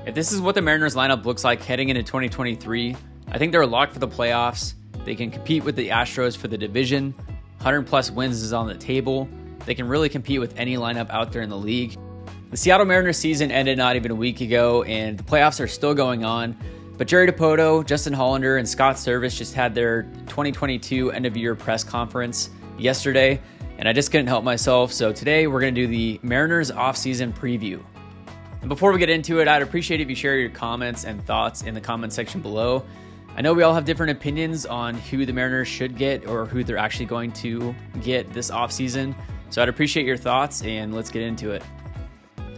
If this is what the Mariners lineup looks like heading into 2023, I think they're locked for the playoffs. They can compete with the Astros for the division. 100 plus wins is on the table. They can really compete with any lineup out there in the league. The Seattle Mariners season ended not even a week ago, and the playoffs are still going on. But Jerry Dipoto, Justin Hollander, and Scott Service just had their 2022 end-of-year press conference yesterday, and I just couldn't help myself. So today we're going to do the Mariners offseason preview. And before we get into it, I'd appreciate if you share your comments and thoughts in the comment section below. I know we all have different opinions on who the Mariners should get or who they're actually going to get this offseason. So I'd appreciate your thoughts, and let's get into it.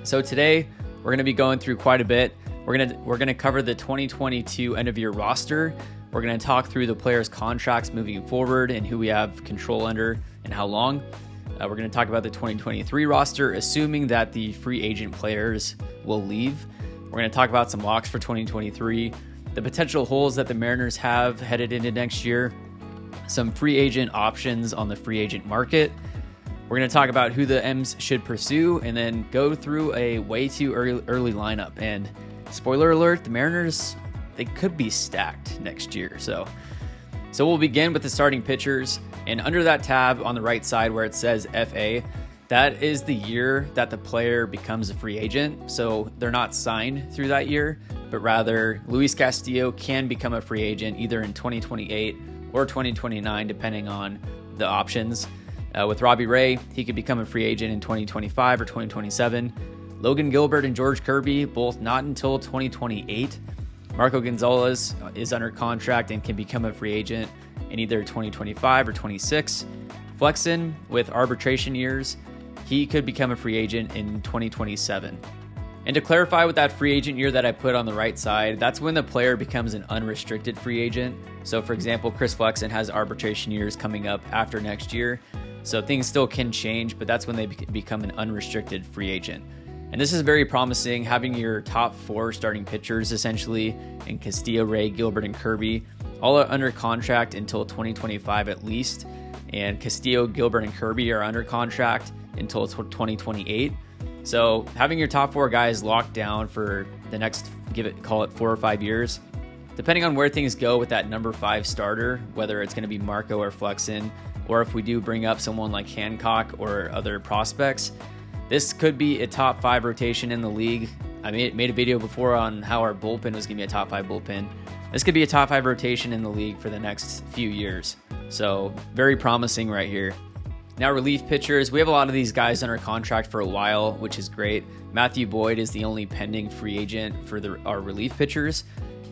So today we're going to be going through quite a bit. We're going to cover the 2022 end of year roster. We're going to talk through the players' contracts moving forward and who we have control under and how long. We're going to talk about the 2023 roster, assuming that the free agent players will leave. We're going to talk about some locks for 2023, the potential holes that the Mariners have headed into next year, some free agent options on the free agent market. We're going to talk about who the M's should pursue, and then go through a way too early lineup. And spoiler alert, the Mariners, they could be stacked next year. So we'll begin with the starting pitchers. And under that tab on the right side where it says FA, that is the year that the player becomes a free agent. So they're not signed through that year, but rather Luis Castillo can become a free agent either in 2028 or 2029, depending on the options. With Robbie Ray, he could become a free agent in 2025 or 2027. Logan Gilbert and George Kirby, both not until 2028. Marco Gonzalez is under contract and can become a free agent in either 2025 or 26. Flexen, with arbitration years, he could become a free agent in 2027. And to clarify with that free agent year that I put on the right side, that's when the player becomes an unrestricted free agent. So for example, Chris Flexen has arbitration years coming up after next year. So things still can change, but that's when they become an unrestricted free agent. And this is very promising, having your top four starting pitchers essentially in Castillo, Ray, Gilbert, and Kirby all are under contract until 2025 at least. And Castillo, Gilbert, and Kirby are under contract until 2028. So having your top four guys locked down for the next, call it 4 or 5 years, depending on where things go with that number 5 starter, whether it's going to be Marco or Flexen, or if we do bring up someone like Hancock or other prospects, this could be a top 5 rotation in the league. I made a video before on how our bullpen was going to be a top 5 bullpen. This could be a top 5 rotation in the league for the next few years. So very promising right here. Now relief pitchers, we have a lot of these guys under contract for a while, which is great. Matthew Boyd is the only pending free agent for our relief pitchers.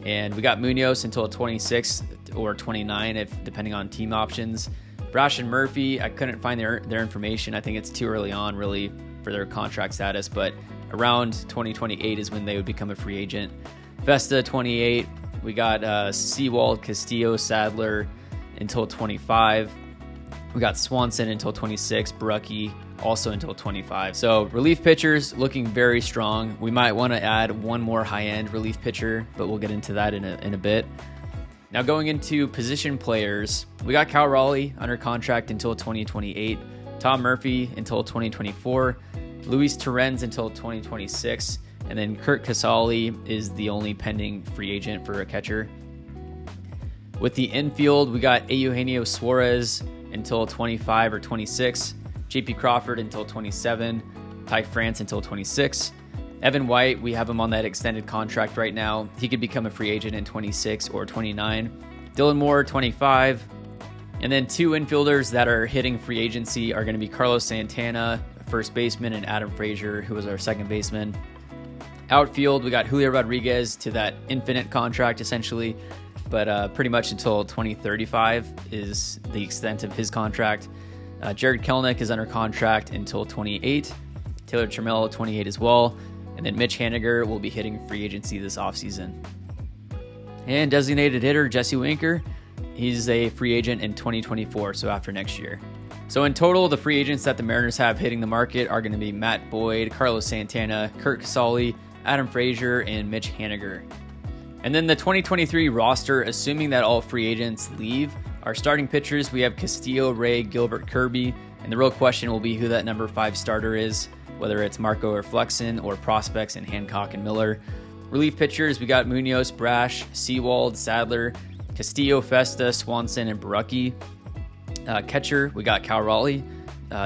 And we got Munoz until 26 or 29, depending on team options. Brash and Murphy, I couldn't find their information. I think it's too early on really for their contract status, but around 2028 is when they would become a free agent. Vesta 28, we got Sewald, Castillo, Sadler until 25. We got Swanson until 26, Barucki also until 25. So relief pitchers looking very strong. We might want to add one more high-end relief pitcher, but we'll get into that in a bit. Now going into position players, we got Cal Raleigh under contract until 2028, Tom Murphy until 2024, Luis Torrens until 2026, and then Kurt Casale is the only pending free agent for a catcher. With the infield, we got Eugenio Suarez until 25 or 26, JP Crawford until 27, Ty France until 26. Evan White, we have him on that extended contract right now. He could become a free agent in 26 or 29. Dylan Moore, 25. And then 2 infielders that are hitting free agency are going to be Carlos Santana, first baseman, and Adam Frazier, who was our second baseman. Outfield, we got Julio Rodriguez to that infinite contract essentially, but pretty much until 2035 is the extent of his contract. Jared Kelenic is under contract until 28. Taylor Trammell, 28 as well. And then Mitch Haniger will be hitting free agency this offseason. And designated hitter Jesse Winker, he's a free agent in 2024, so after next year. So in total, the free agents that the Mariners have hitting the market are going to be Matt Boyd, Carlos Santana, Kurt Casale, Adam Frazier, and Mitch Haniger. And then the 2023 roster, assuming that all free agents leave, our starting pitchers, we have Castillo, Ray, Gilbert, Kirby, and the real question will be who that number 5 starter is, whether it's Marco or Flexen or prospects in Hancock and Miller. Relief pitchers, we got Munoz, Brash, Sewald, Sadler, Castillo, Festa, Swanson, and Barucki. Catcher, we got Cal Raleigh,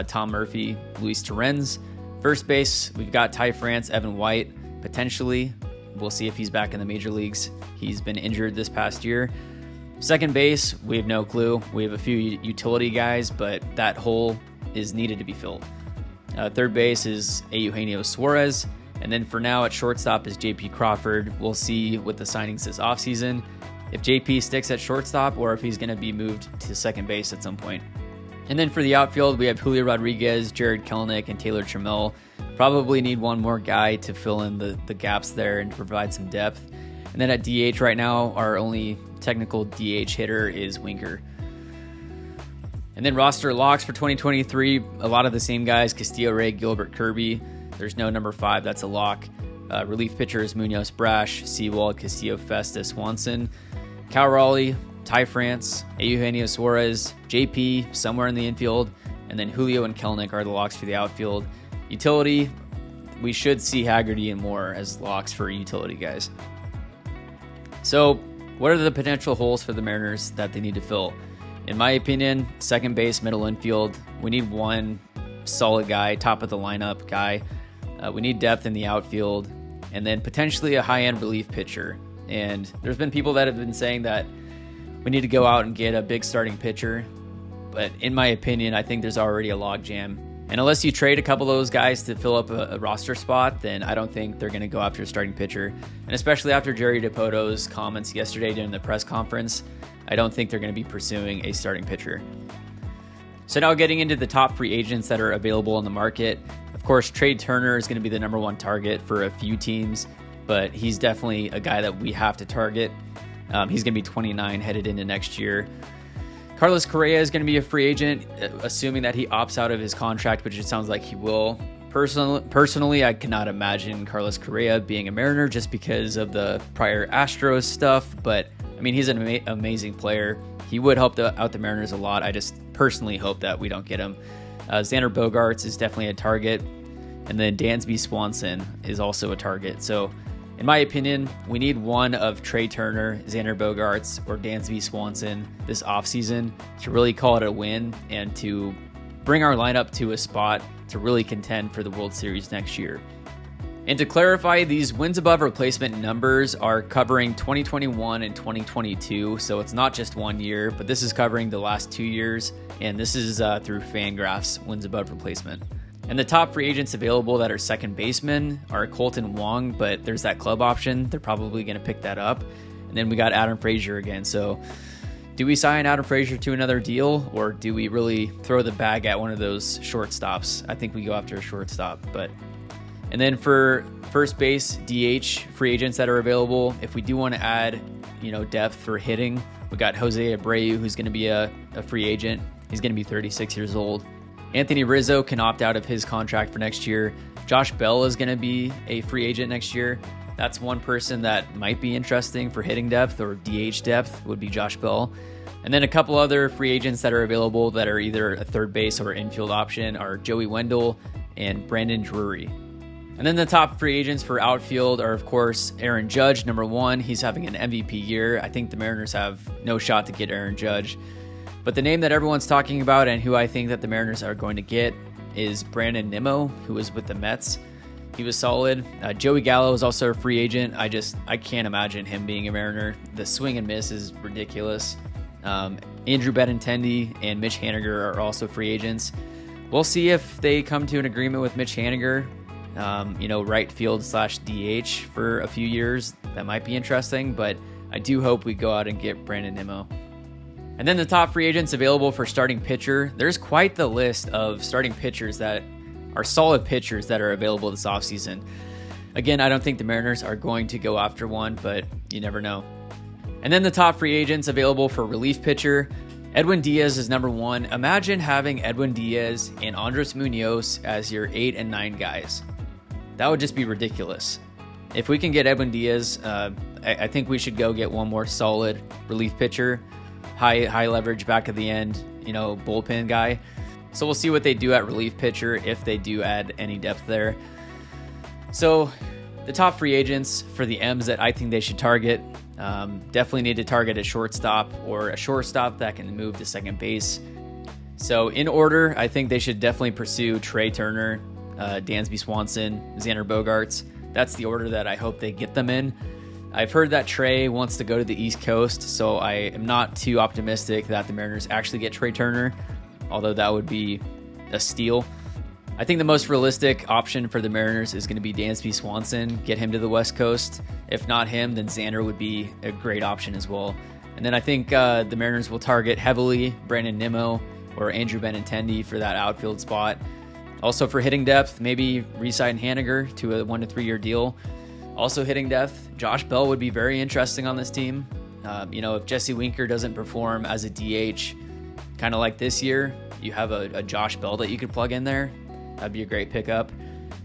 Tom Murphy, Luis Torrens. First base, we've got Ty France, Evan White, potentially. We'll see if he's back in the major leagues. He's been injured this past year. Second base, we have no clue. We have a few utility guys, but that hole is needed to be filled. Third base is Eugenio Suarez. And then for now at shortstop is JP Crawford. We'll see with the signings this offseason if JP sticks at shortstop or if he's going to be moved to second base at some point. And then for the outfield, we have Julio Rodriguez, Jared Kelenic, and Taylor Trammell. Probably need one more guy to fill in the gaps there and to provide some depth. And then at DH right now, our only technical DH hitter is Winker. And then roster locks for 2023, a lot of the same guys, Castillo, Ray, Gilbert, Kirby. There's no number 5, that's a lock. Relief pitchers, Munoz, Brash, Sewald, Castillo, Festa, Swanson, Cal Raleigh, Ty France, Eugenio Suarez, JP, somewhere in the infield, and then Julio and Kelenic are the locks for the outfield. Utility, we should see Haggerty and Moore as locks for utility guys. So, what are the potential holes for the Mariners that they need to fill? In my opinion, second base, middle infield, we need one solid guy, top of the lineup guy. We need depth in the outfield, and then potentially a high-end relief pitcher. And there's been people that have been saying that we need to go out and get a big starting pitcher. But in my opinion, I think there's already a logjam. And unless you trade a couple of those guys to fill up a roster spot, then I don't think they're going to go after a starting pitcher. And especially after Jerry DePoto's comments yesterday during the press conference, I don't think they're going to be pursuing a starting pitcher. So now getting into the top free agents that are available on the market. Of course, Trey Turner is going to be the number one target for a few teams, but he's definitely a guy that we have to target. He's going to be 29 headed into next year. Carlos Correa is going to be a free agent, assuming that he opts out of his contract, which it sounds like he will. Personally, I cannot imagine Carlos Correa being a Mariner just because of the prior Astros stuff, but I mean, he's an amazing player. He would help out the Mariners a lot. I just personally hope that we don't get him. Xander Bogaerts is definitely a target, and then Dansby Swanson is also a target. So, in my opinion, we need one of Trey Turner, Xander Bogaerts, or Dansby Swanson this offseason to really call it a win and to bring our lineup to a spot to really contend for the World Series next year. And to clarify, these wins above replacement numbers are covering 2021 and 2022, so it's not just 1 year, but this is covering the last 2 years, and this is through Fangraphs wins above replacement. And the top free agents available that are second basemen are Colton Wong, but there's that club option. They're probably going to pick that up. And then we got Adam Frazier again. So do we sign Adam Frazier to another deal, or do we really throw the bag at one of those shortstops? I think we go after a shortstop. And then for first base, DH free agents that are available, if we do want to add, depth for hitting, we got Jose Abreu, who's going to be a free agent. He's going to be 36 years old. Anthony Rizzo can opt out of his contract for next year. Josh Bell is going to be a free agent next year. That's one person that might be interesting for hitting depth or DH depth would be Josh Bell. And then a couple other free agents that are available that are either a third base or infield option are Joey Wendell and Brandon Drury. And then the top free agents for outfield are, of course, Aaron Judge, number one. He's having an MVP year. I think the Mariners have no shot to get Aaron Judge. But the name that everyone's talking about and who I think that the Mariners are going to get is Brandon Nimmo, who was with the Mets. He was solid. Joey Gallo is also a free agent. I can't imagine him being a Mariner. The swing and miss is ridiculous. Andrew Benintendi and Mitch Haniger are also free agents. We'll see if they come to an agreement with Mitch Haniger, right field / DH for a few years. That might be interesting, but I do hope we go out and get Brandon Nimmo. And then the top free agents available for starting pitcher. There's quite the list of starting pitchers that are solid pitchers that are available this offseason. Again, I don't think the Mariners are going to go after one, but you never know. And then the top free agents available for relief pitcher. Edwin Diaz is number one. Imagine having Edwin Diaz and Andres Munoz as your 8 and 9 guys. That would just be ridiculous. If we can get Edwin Diaz, I think we should go get one more solid relief pitcher. High leverage back of the end, bullpen guy. So we'll see what they do at relief pitcher if they do add any depth there. So the top free agents for the M's that I think they should target, definitely need to target a shortstop or a shortstop that can move to second base. So in order, I think they should definitely pursue Trey Turner, Dansby Swanson, Xander Bogaerts. That's the order that I hope they get them in. I've heard that Trey wants to go to the East Coast, so I am not too optimistic that the Mariners actually get Trey Turner, although that would be a steal. I think the most realistic option for the Mariners is going to be Dansby Swanson, get him to the West Coast. If not him, then Xander would be a great option as well. And then I think the Mariners will target heavily Brandon Nimmo or Andrew Benintendi for that outfield spot. Also for hitting depth, maybe re-sign Haniger to a 1 to 3 year deal. Also hitting depth, Josh Bell would be very interesting on this team. If Jesse Winker doesn't perform as a DH, kind of like this year, you have a Josh Bell that you could plug in there. That'd be a great pickup.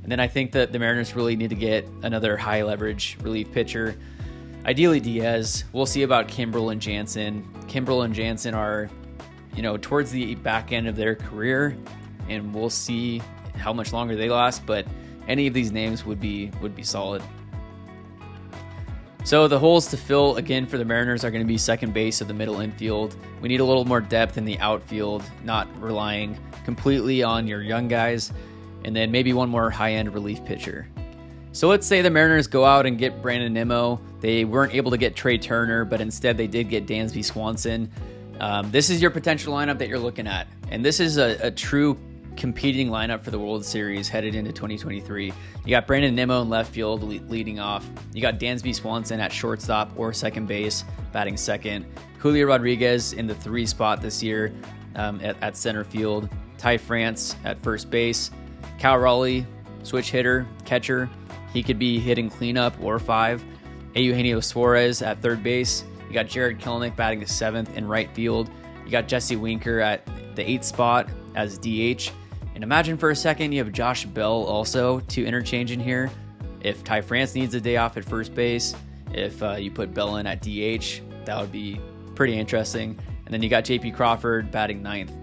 And then I think that the Mariners really need to get another high leverage relief pitcher. Ideally Diaz. We'll see about Kimbrel and Jansen. Kimbrel and Jansen are, towards the back end of their career, and we'll see how much longer they last, but any of these names would be solid. So the holes to fill again for the Mariners are going to be second base of the middle infield. We need a little more depth in the outfield, not relying completely on your young guys, and then maybe one more high-end relief pitcher. So let's say the Mariners go out and get Brandon Nimmo. They weren't able to get Trey Turner, but instead they did get Dansby Swanson. This is your potential lineup that you're looking at, and this is a true competing lineup for the World Series headed into 2023. You got Brandon Nimmo in left field leading off. You got Dansby Swanson at shortstop or second base, batting second. Julio Rodriguez in the 3 spot this year at center field. Ty France at first base. Cal Raleigh, switch hitter, catcher. He could be hitting cleanup or 5. Eugenio Suarez at third base. You got Jared Kelenic batting to 7th in right field. You got Jesse Winker at the 8th spot as DH. And imagine for a second you have Josh Bell also to interchange in here. If Ty France needs a day off at first base, if you put Bell in at DH, that would be pretty interesting. And then you got JP Crawford batting 9th.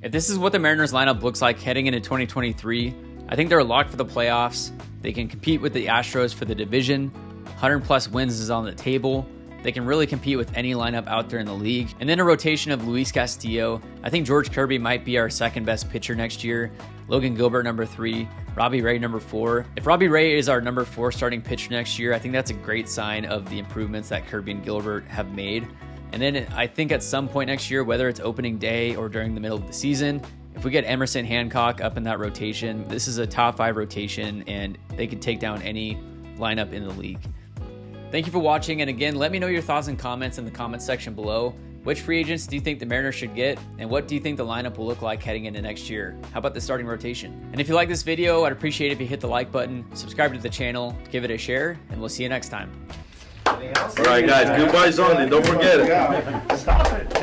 If this is what the Mariners lineup looks like heading into 2023, I think they're locked for the playoffs. They can compete with the Astros for the division. 100 plus wins is on the table. They can really compete with any lineup out there in the league. And then a rotation of Luis Castillo. I think George Kirby might be our second best pitcher next year. Logan Gilbert, number 3. Robbie Ray, number 4. If Robbie Ray is our number 4 starting pitcher next year, I think that's a great sign of the improvements that Kirby and Gilbert have made. And then I think at some point next year, whether it's opening day or during the middle of the season, if we get Emerson Hancock up in that rotation, this is a top 5 rotation and they could take down any lineup in the league. Thank you for watching, and again, let me know your thoughts and comments in the comments section below. Which free agents do you think the Mariners should get, and what do you think the lineup will look like heading into next year? How about the starting rotation? And if you like this video, I'd appreciate it if you hit the like button, subscribe to the channel, give it a share, and we'll see you next time. All right, guys, goodbye, Zone, and don't forget it. Stop it.